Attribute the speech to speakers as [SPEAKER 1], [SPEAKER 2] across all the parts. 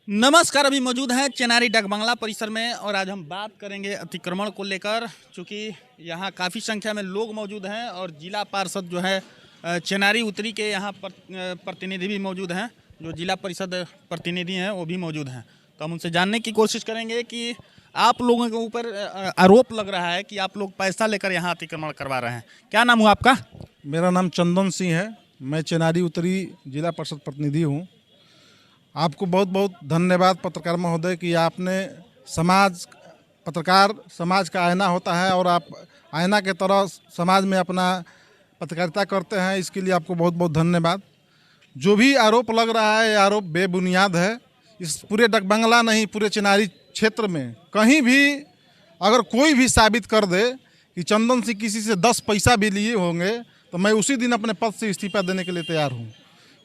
[SPEAKER 1] नमस्कार। अभी मौजूद हैं चेनारी डाक बंगला परिसर में और आज हम बात करेंगे अतिक्रमण को लेकर। चूँकि यहाँ काफ़ी संख्या में लोग मौजूद हैं और जिला पार्षद जो है चेनारी उत्तरी के यहाँ प्रतिनिधि भी मौजूद हैं, जो जिला परिषद प्रतिनिधि हैं वो भी मौजूद हैं। तो हम उनसे जानने की कोशिश करेंगे कि आप लोगों के ऊपर आरोप लग रहा है कि आप लोग पैसा लेकर यहाँ अतिक्रमण करवा रहे हैं। क्या नाम हुआ आपका?
[SPEAKER 2] मेरा नाम चंदन सिंह है। मैं चेनारी उत्तरी जिला परिषद प्रतिनिधि हूँ। आपको बहुत बहुत धन्यवाद पत्रकार महोदय कि आपने पत्रकार समाज का आईना होता है और आप आईना के तरह समाज में अपना पत्रकारिता करते हैं। इसके लिए आपको बहुत बहुत धन्यवाद। जो भी आरोप लग रहा है, आरोप बेबुनियाद है। इस पूरे डाक बंगला नहीं, पूरे चेनारी क्षेत्र में कहीं भी अगर कोई भी साबित कर दे कि चंदन सिंह किसी से 10 पैसा भी लिए होंगे तो मैं उसी दिन अपने पद से इस्तीफा देने के लिए तैयार हूँ।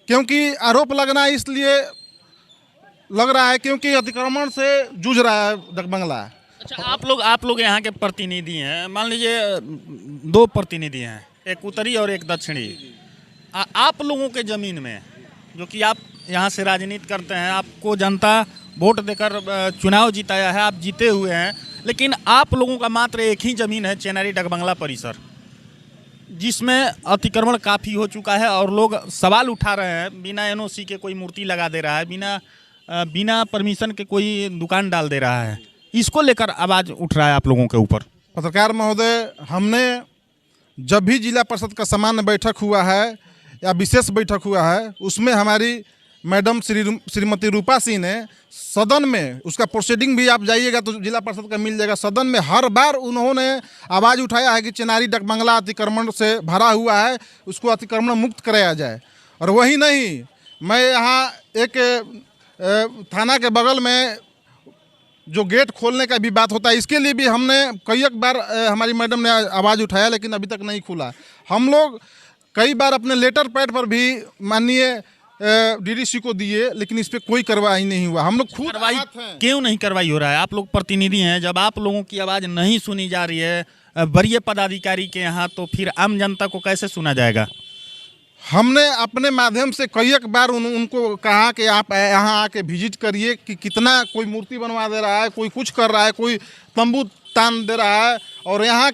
[SPEAKER 2] क्योंकि आरोप लगना इसलिए लग रहा है क्योंकि अतिक्रमण से जूझ रहा है डाक बंगला।
[SPEAKER 1] अच्छा, आप लोग यहाँ के प्रतिनिधि हैं। मान लीजिए 2 प्रतिनिधि हैं, एक उत्तरी और एक दक्षिणी। आप लोगों के ज़मीन में, जो कि आप यहाँ से राजनीति करते हैं, आपको जनता वोट देकर चुनाव जिताया है, आप जीते हुए हैं, लेकिन आप लोगों का मात्र एक ही ज़मीन है चेनारी डाक बंगला परिसर, जिसमें अतिक्रमण काफ़ी हो चुका है और लोग सवाल उठा रहे हैं। बिना एनओसी के कोई मूर्ति लगा दे रहा है, बिना परमिशन के कोई दुकान डाल दे रहा है। इसको लेकर आवाज़ उठ रहा है आप लोगों के ऊपर।
[SPEAKER 2] पत्रकार महोदय, हमने जब भी जिला परिषद का सामान्य बैठक हुआ है या विशेष बैठक हुआ है, उसमें हमारी मैडम श्रीमती रूपा सिंह ने सदन में, उसका प्रोसीडिंग भी आप जाइएगा तो जिला परिषद का मिल जाएगा, सदन में हर बार उन्होंने आवाज़ उठाया है कि चेनारी डाक बंगला अतिक्रमण से भरा हुआ है, उसको अतिक्रमण मुक्त कराया जाए। और वही नहीं, मैं यहाँ एक थाना के बगल में जो गेट खोलने का भी बात होता है, इसके लिए भी हमने कई बार हमारी मैडम ने आवाज़ उठाया, लेकिन अभी तक नहीं खुला। हम लोग कई बार अपने लेटर पैड पर भी माननीय डीडीसी को दिए, लेकिन इस पर कोई कार्रवाई नहीं हुआ। हम लोग खुद
[SPEAKER 1] क्यों नहीं कार्रवाई हो रहा है? आप लोग प्रतिनिधि हैं, जब आप लोगों की आवाज़ नहीं सुनी जा रही है वरीय पदाधिकारी के यहाँ, तो फिर आम जनता को कैसे सुना जाएगा?
[SPEAKER 2] हमने अपने माध्यम से कई बार उनको कहा कि आप यहाँ आके विजिट करिए कि कितना कोई मूर्ति बनवा दे रहा है, कोई कुछ कर रहा है, कोई तंबू तान दे रहा है। और यहाँ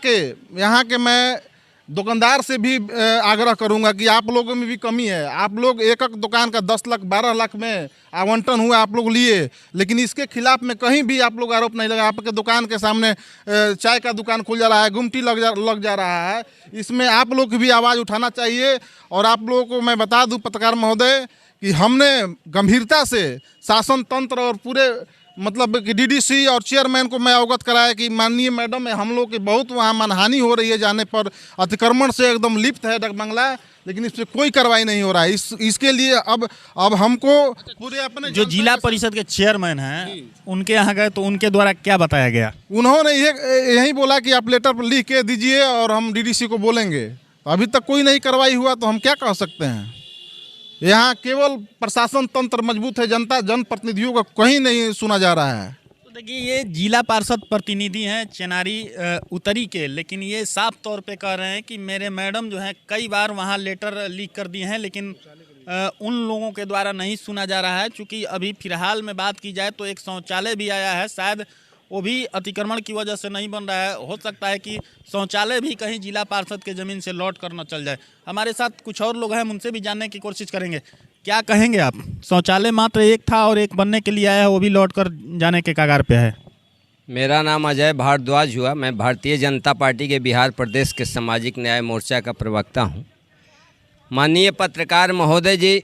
[SPEAKER 2] के मैं दुकानदार से भी आग्रह करूँगा कि आप लोगों में भी कमी है। आप लोग एक दुकान का 10 लाख 12 लाख में आवंटन हुआ, आप लोग लिए, लेकिन इसके खिलाफ में कहीं भी आप लोग आरोप नहीं लगा। आपके दुकान के सामने चाय का दुकान खुल जा रहा है, गुमटी लग जा रहा है। इसमें आप लोग की भी आवाज़ उठाना चाहिए। और आप लोगों को मैं बता दूं पत्रकार महोदय कि हमने गंभीरता से शासन तंत्र और पूरे मतलब कि डीडीसी और चेयरमैन को मैं अवगत कराया कि माननीय मैडम, हम लोग की बहुत वहाँ मानहानि हो रही है, जाने पर अतिक्रमण से एकदम लिप्त है डाक बंगला, लेकिन इस पर कोई कार्रवाई नहीं हो रहा है। इसके लिए अब हमको पूरे अपने
[SPEAKER 1] जो जिला परिषद के चेयरमैन हैं उनके यहाँ गए तो उनके द्वारा क्या बताया गया?
[SPEAKER 2] उन्होंने यही बोला कि आप लेटर लिख के दीजिए और हम डीडीसी को बोलेंगे। अभी तक कोई नहीं कार्रवाई हुआ तो हम क्या कह सकते हैं? यहाँ केवल प्रशासन तंत्र मजबूत है, जनप्रतिनिधियों का कहीं नहीं सुना जा रहा है।
[SPEAKER 1] तो देखिए, ये जिला पार्षद प्रतिनिधि हैं चेनारी उत्तरी के, लेकिन ये साफ तौर पे कह रहे हैं कि मेरे मैडम जो हैं कई बार वहाँ लेटर लिख कर दिए हैं, लेकिन उन लोगों के द्वारा नहीं सुना जा रहा है। चूँकि अभी फिलहाल में बात की जाए तो एक शौचालय भी आया है, शायद वो भी अतिक्रमण की वजह से नहीं बन रहा है। हो सकता है कि शौचालय भी कहीं जिला पार्षद के ज़मीन से लौट कर न चल जाए। हमारे साथ कुछ और लोग हैं, हम उनसे भी जानने की कोशिश करेंगे। क्या कहेंगे आप? शौचालय मात्र एक था और एक बनने के लिए आया है, वो भी लौट कर जाने के कगार पे है।
[SPEAKER 3] मेरा नाम अजय भारद्वाज हुआ। मैं भारतीय जनता पार्टी के बिहार प्रदेश के सामाजिक न्याय मोर्चा का प्रवक्ता हूँ। माननीय पत्रकार महोदय जी,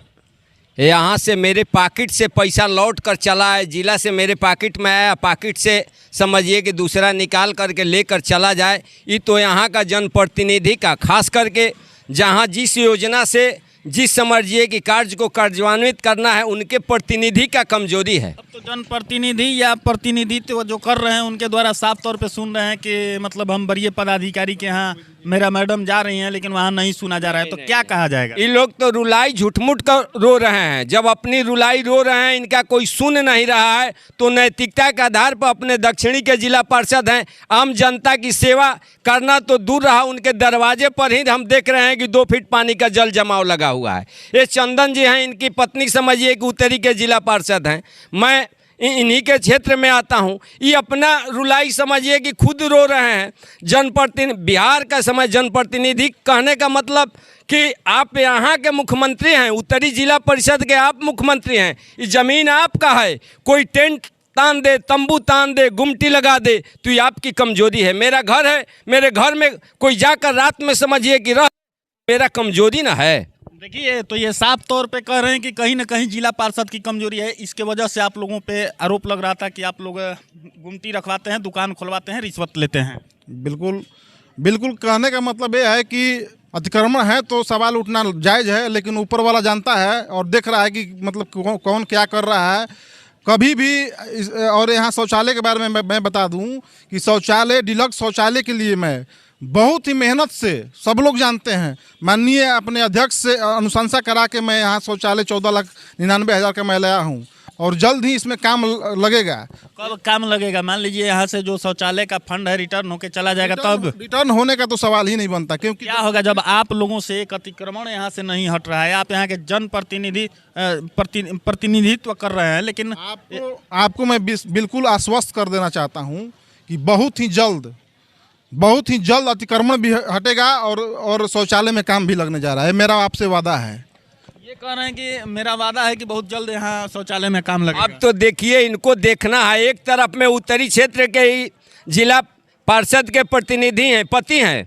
[SPEAKER 3] यहाँ से मेरे पॉकेट से पैसा लौट कर चला है, जिला से मेरे पॉकेट में आया, पॉकेट से समझिए कि दूसरा निकाल करके लेकर चला जाए। ये तो यहाँ का जनप्रतिनिधि का, खास करके जहाँ जिस योजना से जिस समझिए कि कार्य को कार्यान्वित करना है, उनके प्रतिनिधि का कमजोरी है।
[SPEAKER 1] अब तो जनप्रतिनिधि या प्रतिनिधित्व जो कर रहे हैं उनके द्वारा साफ तौर पे सुन रहे हैं कि मतलब हम वरीय पदाधिकारी के यहाँ मेरा मैडम जा रही हैं लेकिन वहाँ नहीं सुना जा रहा है, तो क्या कहा जाएगा?
[SPEAKER 3] ये लोग तो रुलाई झूठमुठ कर रो रहे हैं। जब अपनी रुलाई रो रहे हैं, इनका कोई सुन नहीं रहा है, तो नैतिकता के आधार पर अपने दक्षिणी के जिला पार्षद हैं, आम जनता की सेवा करना तो दूर रहा, उनके दरवाजे पर ही हम देख रहे हैं कि 2 फीट पानी का जल जमाव लगा हुआ है। ये चंदन जी हैं, इनकी पत्नी समझिए कि उत्तरी के जिला पार्षद हैं। मैं इन्हीं के क्षेत्र में आता हूं। ये अपना रुलाई समझिए कि खुद रो रहे हैं। जनप्रतिनिधि बिहार का समय जनप्रतिनिधि कहने का मतलब कि आप यहाँ के मुख्यमंत्री हैं, उत्तरी जिला परिषद के आप मुख्यमंत्री हैं। ये ज़मीन आपका है, कोई टेंट तान दे, तंबू तान दे, गुमटी लगा दे तो ये आपकी कमजोरी है। मेरा घर है, मेरे घर में कोई जाकर रात में समझिए कि रह, मेरा कमजोरी ना है।
[SPEAKER 1] देखिए, तो ये साफ तौर पे कह रहे हैं कि कहीं ना कहीं जिला पार्षद की कमजोरी है। इसके वजह से आप लोगों पे आरोप लग रहा था कि आप लोग गुमटी रखवाते हैं, दुकान खुलवाते हैं, रिश्वत लेते हैं।
[SPEAKER 2] बिल्कुल बिल्कुल, कहने का मतलब ये है कि अतिक्रमण है तो सवाल उठना जायज़ है, लेकिन ऊपर वाला जानता है और देख रहा है कि मतलब कौन क्या कर रहा है। कभी भी और यहाँ शौचालय के बारे में मैं बता दूं कि शौचालय, डिलक्स शौचालय के लिए मैं बहुत ही मेहनत से, सब लोग जानते हैं, माननीय अपने अध्यक्ष से अनुशंसा करा के मैं यहाँ शौचालय 14,99,000 का मैं लाया हूँ और जल्द ही इसमें काम लगेगा।
[SPEAKER 1] कब काम लगेगा? मान लीजिए यहाँ से जो शौचालय का फंड है रिटर्न होके चला जाएगा, तब
[SPEAKER 2] रिटर्न होने का तो सवाल ही नहीं बनता, क्योंकि
[SPEAKER 1] क्या होगा जब आप लोगों से एक अतिक्रमण यहाँ से नहीं हट रहा है? आप यहाँ के जनप्रतिनिधि प्रतिनिधित्व कर रहे हैं, लेकिन
[SPEAKER 2] आपको मैं बिल्कुल आश्वस्त कर देना चाहता हूँ कि बहुत ही जल्द अतिक्रमण भी हटेगा और शौचालय में काम भी लगने जा रहा है। मेरा आपसे वादा है।
[SPEAKER 1] ये कह रहे हैं कि मेरा वादा है कि बहुत जल्द यहाँ शौचालय में काम लगेगा।
[SPEAKER 3] अब तो देखिए, इनको देखना है, एक तरफ में उत्तरी क्षेत्र के ही जिला पार्षद के प्रतिनिधि हैं, पति हैं,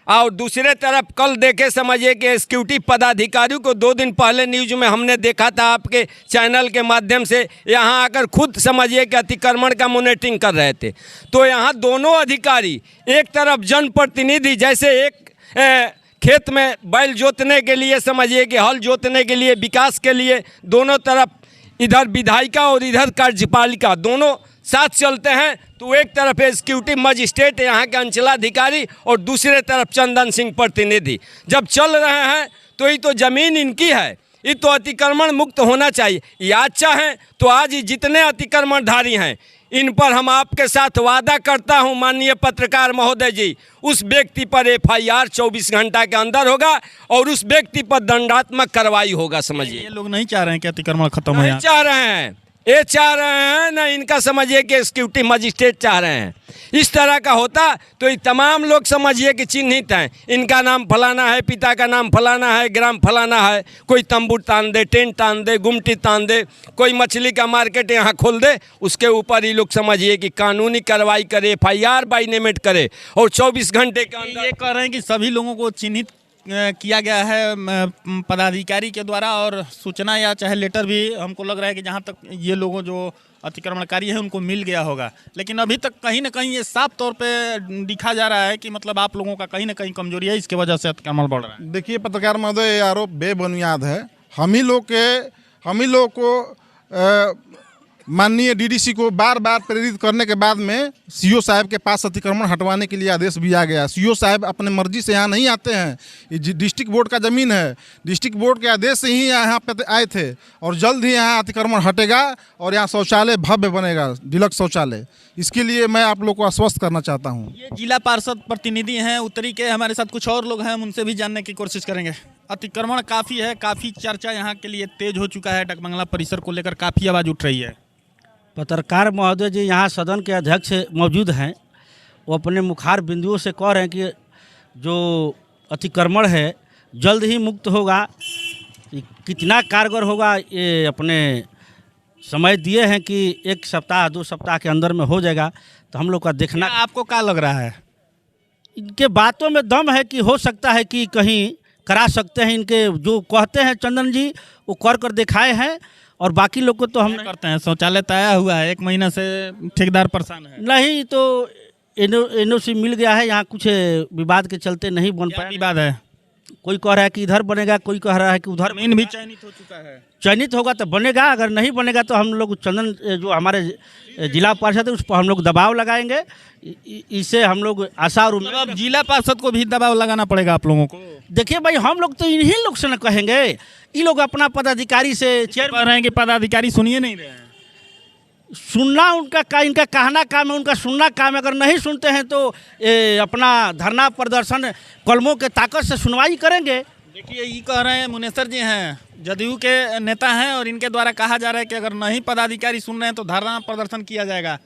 [SPEAKER 3] और दूसरे तरफ कल देखे समझिए कि एग्जीक्यूटिव पदाधिकारियों को 2 दिन पहले न्यूज में हमने देखा था आपके चैनल के माध्यम से, यहाँ आकर खुद समझिए कि अतिक्रमण का मॉनिटरिंग कर रहे थे। तो यहाँ दोनों अधिकारी, एक तरफ जनप्रतिनिधि, जैसे एक खेत में बैल जोतने के लिए समझिए कि हल जोतने के लिए, विकास के लिए, दोनों तरफ इधर विधायिका और इधर कार्यपालिका दोनों साथ चलते हैं। तो एक तरफ एग्जीक्यूटिव मजिस्ट्रेट यहाँ के अंचलाधिकारी और दूसरे तरफ चंदन सिंह प्रतिनिधि जब चल रहे हैं, तो ये तो ज़मीन इनकी है, ये तो अतिक्रमण मुक्त होना चाहिए। ये आज चाहें तो आज जितने अतिक्रमणधारी हैं, इन पर हम आपके साथ वादा करता हूं माननीय पत्रकार महोदय जी, उस व्यक्ति पर FIR 24 घंटा के अंदर होगा और उस व्यक्ति पर दंडात्मक कार्रवाई होगा। समझिए,
[SPEAKER 1] ये लोग नहीं चाह रहे हैं कि अतिक्रमण खत्म हो।
[SPEAKER 3] नहीं चाह रहे हैं, ये चाह रहे हैं ना, इनका समझिए कि एग्जीक्यूटिव मजिस्ट्रेट चाह रहे हैं। इस तरह का होता तो ये तमाम लोग समझिए कि चिन्हित हैं, इनका नाम फलाना है, पिता का नाम फलाना है, ग्राम फलाना है, कोई तंबू तान दे, टेंट तान दे, गुमटी तान दे, कोई मछली का मार्केट यहाँ खोल दे, उसके ऊपर ये लोग समझिए कि कानूनी कार्रवाई करे, FIR बाइनेमेट करे और 24 घंटे के अंदर।
[SPEAKER 1] ये कह रहे हैं कि सभी लोगों को चिन्हित किया गया है पदाधिकारी के द्वारा, और सूचना या चाहे लेटर भी हमको लग रहा है कि जहाँ तक ये लोगों जो अतिक्रमणकारी हैं उनको मिल गया होगा। लेकिन अभी तक कहीं ना कहीं ये साफ तौर पे दिखा जा रहा है कि मतलब आप लोगों का कहीं ना कहीं कमजोरी है, इसके वजह से अतिक्रमण बढ़ रहा है।
[SPEAKER 2] देखिए पत्रकार महोदय, ये आरोप बेबुनियाद है। हम ही लोग को माननीय DDC को बार बार प्रेरित करने के बाद में CO साहब के पास अतिक्रमण हटवाने के लिए आदेश भी आ गया। CO साहब अपने मर्जी से यहाँ नहीं आते हैं, ये डिस्ट्रिक्ट बोर्ड का ज़मीन है, डिस्ट्रिक्ट बोर्ड के आदेश से ही यहाँ पे आए थे और जल्द ही यहाँ अतिक्रमण हटेगा और यहाँ शौचालय भव्य बनेगा, डिलक्स शौचालय। इसके लिए मैं आप लोग को आश्वस्त करना चाहता हूँ।
[SPEAKER 1] ये जिला पार्षद प्रतिनिधि हैं उत्तरी के, हमारे साथ कुछ और लोग हैं, हम उनसे भी जानने की कोशिश करेंगे। अतिक्रमण काफ़ी है, काफ़ी चर्चा यहाँ के लिए तेज हो चुका है, डकबंगला परिसर को लेकर काफ़ी आवाज़ उठ रही है।
[SPEAKER 4] पत्रकार महोदय जी यहाँ सदन के अध्यक्ष मौजूद हैं, वो अपने मुखार बिंदुओं से कह रहे हैं कि जो अतिक्रमण है जल्द ही मुक्त होगा। कितना कारगर होगा ये अपने समय दिए हैं कि 1 सप्ताह 2 सप्ताह के अंदर में हो जाएगा, तो हम लोग का देखना।
[SPEAKER 1] आपको क्या लग रहा है?
[SPEAKER 4] इनके बातों में दम है कि हो सकता है कि कहीं करा सकते हैं। इनके जो कहते हैं चंदन जी वो कर दिखाए हैं, और बाकी लोग को तो हम
[SPEAKER 1] करते हैं। शौचालय तो आया हुआ है, 1 महीना से ठेकेदार परेशान है।
[SPEAKER 4] नहीं, तो NOC मिल गया है, यहाँ कुछ विवाद के चलते नहीं बन पाया।
[SPEAKER 1] विवाद है
[SPEAKER 4] कोई कह रहा है कि इधर बनेगा, कोई कह रहा है कि उधर
[SPEAKER 1] जमीन भी चयनित हो चुका है।
[SPEAKER 4] चयनित होगा तो बनेगा, अगर नहीं बनेगा तो हम लोग चंदन जो हमारे जिला पार्षद है उस पर हम लोग दबाव लगाएंगे। इससे हम लोग आशा और
[SPEAKER 1] मतलब अब जिला पार्षद को भी दबाव लगाना पड़ेगा आप लोगों को।
[SPEAKER 4] देखिए भाई, हम लोग तो इन्हीं लोग से न कहेंगे, ये लोग अपना पदाधिकारी से
[SPEAKER 1] कह रहे हैं कि पदाधिकारी सुनिए नहीं रहे हैं।
[SPEAKER 4] सुनना इनका कहना काम है, उनका सुनना काम है। अगर नहीं सुनते हैं तो अपना धरना प्रदर्शन कलमों के ताकत से सुनवाई करेंगे।
[SPEAKER 1] देखिए, ये कह रहे हैं मुनेसर जी हैं, जदयू के नेता हैं, और इनके द्वारा कहा जा रहा है कि अगर नहीं पदाधिकारी सुन रहे हैं तो धरना प्रदर्शन किया जाएगा।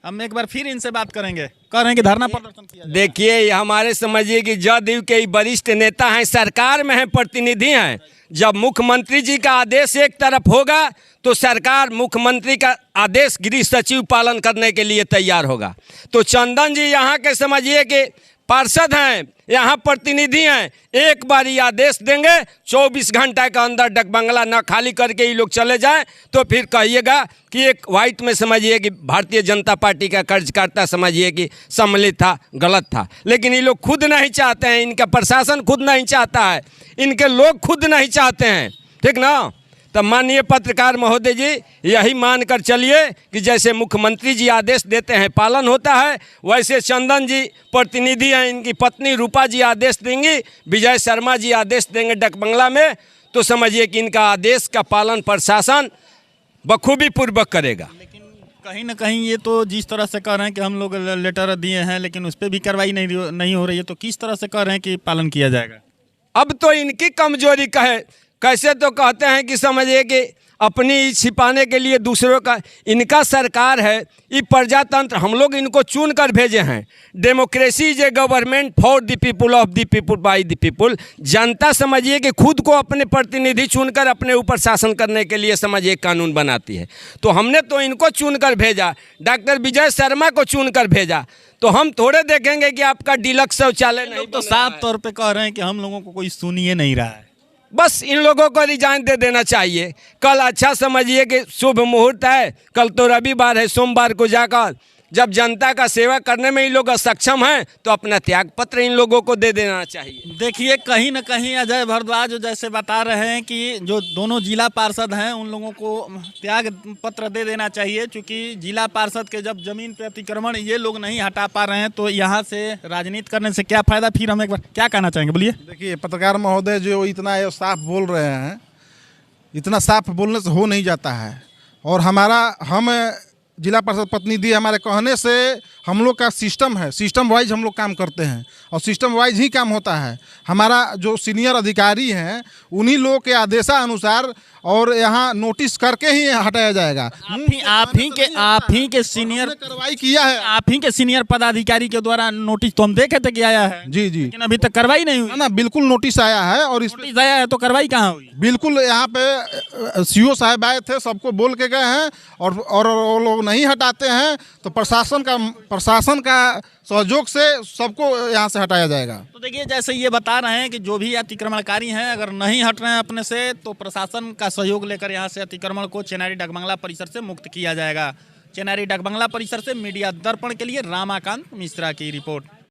[SPEAKER 1] हम एक बार फिर इनसे बात करेंगे, कह रहे हैं कि धरना प्रदर्शन किया जाएगा।
[SPEAKER 3] देखिए, ये हमारे समझिए कि जदयू के वरिष्ठ नेता हैं, सरकार में हैं, प्रतिनिधि हैं। जब मुख्यमंत्री जी का आदेश एक तरफ होगा तो सरकार मुख्यमंत्री का आदेश गृह सचिव पालन करने के लिए तैयार होगा। तो चंदन जी यहाँ के समझिए कि पार्षद हैं, यहाँ प्रतिनिधि हैं, एक बार ये आदेश देंगे 24 घंटा के अंदर डकबंगला न खाली करके ये लोग चले जाएं तो फिर कहिएगा कि एक वाइट में समझिए कि भारतीय जनता पार्टी का कार्यकर्ता समझिए कि सम्मिलित था, गलत था। लेकिन ये लोग खुद नहीं चाहते हैं, इनका प्रशासन खुद नहीं चाहता है, इनके लोग खुद नहीं चाहते हैं, ठीक ना। तब माननीय पत्रकार महोदय जी, यही मानकर चलिए कि जैसे मुख्यमंत्री जी आदेश देते हैं पालन होता है, वैसे चंदन जी प्रतिनिधि हैं, इनकी पत्नी रूपा जी आदेश देंगी, विजय शर्मा जी आदेश देंगे डकबंगला में, तो समझिए कि इनका आदेश का पालन प्रशासन बखूबी पूर्वक करेगा।
[SPEAKER 1] लेकिन कहीं ना कहीं ये तो जिस तरह से कह रहे हैं कि हम लोग लेटर दिए हैं लेकिन उस पर भी कार्रवाई नहीं हो रही है, तो किस तरह से कह रहे हैं कि पालन किया जाएगा?
[SPEAKER 3] अब तो इनकी कमजोरी कहे, कैसे तो कहते हैं कि समझिए कि अपनी छिपाने के लिए दूसरों का, इनका सरकार है, ये प्रजातंत्र, हम लोग इनको चुन कर भेजे हैं। Democracy is a government for the people, of the people, by the people. जनता समझिए कि खुद को अपने प्रतिनिधि चुनकर अपने ऊपर शासन करने के लिए समझिए कानून बनाती है। तो हमने तो इनको चुनकर भेजा, डॉक्टर विजय शर्मा को चुनकर भेजा, तो हम थोड़े देखेंगे कि आपका डिलक्स शौचालय नहीं।
[SPEAKER 1] तो साफ तौर पे कह रहे हैं कि हम लोगों को कोई सुन ही नहीं रहा है।
[SPEAKER 3] बस इन लोगों को रिजाइन दे देना चाहिए। कल अच्छा समझिए कि शुभ मुहूर्त है, कल तो रविवार है, सोमवार को जाकर जब जनता का सेवा करने में इन लोग सक्षम हैं तो अपना त्याग पत्र इन लोगों को दे देना चाहिए।
[SPEAKER 1] देखिए, कहीं ना कहीं अजय भारद्वाज जैसे बता रहे हैं कि जो दोनों जिला पार्षद हैं उन लोगों को त्याग पत्र दे देना चाहिए, क्योंकि जिला पार्षद के जब जमीन पे अतिक्रमण ये लोग नहीं हटा पा रहे हैं तो यहाँ से राजनीति करने से क्या फ़ायदा। फिर हम एक बार क्या कहना चाहेंगे, बोलिए।
[SPEAKER 2] देखिए, पत्रकार महोदय जो इतना साफ बोल रहे हैं, इतना साफ बोलने से हो नहीं जाता है। और हम जिला परिषद प्रतिनिधि, हमारे कहने से हम लोग का सिस्टम है, सिस्टम वाइज हम लोग काम करते हैं और सिस्टम वाइज ही काम होता है। हमारा जो सीनियर अधिकारी हैं उन्हीं लोगों के आदेशानुसार और यहाँ नोटिस करके ही हटाया जाएगा।
[SPEAKER 1] आप ही के सीनियर
[SPEAKER 2] कार्रवाई किया है,
[SPEAKER 1] आप ही के सीनियर पदाधिकारी के द्वारा नोटिस तो हम देखे थे कि आया है।
[SPEAKER 2] जी जी,
[SPEAKER 1] लेकिन अभी तक कार्रवाई नहीं हुई
[SPEAKER 2] ना, बिल्कुल नोटिस आया है। और इस
[SPEAKER 1] नोटिस आया है तो कार्रवाई कहाँ हुई?
[SPEAKER 2] बिल्कुल यहाँ पे सीओ साहब आए थे, सबको बोल के गए हैं, और वो लोग नहीं हटाते हैं तो प्रशासन का सहयोग से सबको यहाँ से हटाया जाएगा।
[SPEAKER 1] तो देखिए, जैसे ये बता रहे हैं कि जो भी अतिक्रमणकारी हैं अगर नहीं हट रहे हैं अपने से तो प्रशासन का सहयोग लेकर यहाँ से अतिक्रमण को चेनारी डकबंगला परिसर से मुक्त किया जाएगा। चेनारी डकबंगला परिसर से मीडिया दर्पण के लिए रामाकांत मिश्रा की रिपोर्ट।